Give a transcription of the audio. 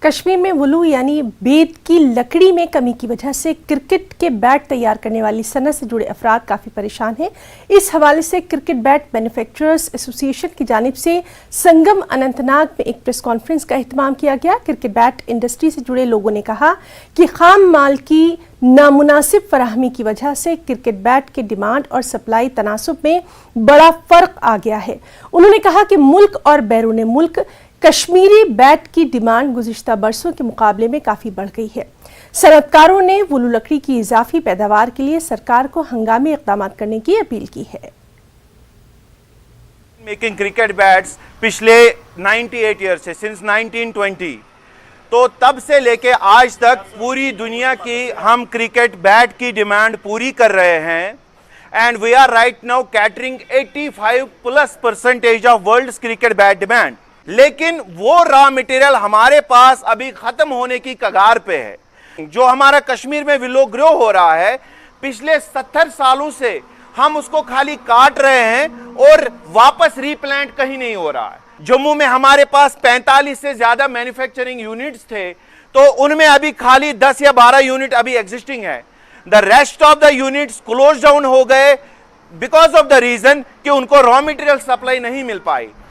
कश्मीर में वुलू यानी बेत की लकड़ी में कमी की वजह से क्रिकेट के बैट तैयार करने वाली सनत से जुड़े अफराद काफ़ी परेशान हैं। इस हवाले से क्रिकेट बैट मैन्युफैक्चरर्स एसोसिएशन की जानिब से संगम अनंतनाग में एक प्रेस कॉन्फ्रेंस का एहतमाम किया गया। क्रिकेट बैट इंडस्ट्री से जुड़े लोगों ने कहा कि खाम माल की नामुनासिब फराहमी की वजह से क्रिकेट बैट के डिमांड और सप्लाई तनासुब में बड़ा फ़र्क आ गया है। उन्होंने कहा कि मुल्क और बैरून मुल्क कश्मीरी बैट की डिमांड गुज़िश्ता बरसों के मुकाबले में काफ़ी बढ़ गई है। सनतकारों ने वुलू लकड़ी की इजाफी पैदावार के लिए सरकार को हंगामी इक़दाम करने की अपील की है। मेकिंग क्रिकेट बैट्स पिछले 98 ईयर से सिंस 1920, तो तब से लेके आज तक पूरी दुनिया की हम क्रिकेट बैट की डिमांड पूरी कर रहे हैं and we are right now catering 85+% of world's cricket bat demand. लेकिन वो रॉ मटेरियल हमारे पास अभी खत्म होने की कगार पे है। जो हमारा कश्मीर में विलो ग्रो हो रहा है, पिछले 70 सालों से हम उसको खाली काट रहे हैं और वापस रीप्लांट कहीं नहीं हो रहा है। जम्मू में हमारे पास 45 से ज्यादा मैन्युफैक्चरिंग यूनिट्स थे, तो उनमें अभी खाली 10 या 12 यूनिट अभी एग्जिस्टिंग है। The rest of the units close down हो गए बिकॉज ऑफ द रीजन कि उनको रॉ मटेरियल सप्लाई नहीं मिल पाई।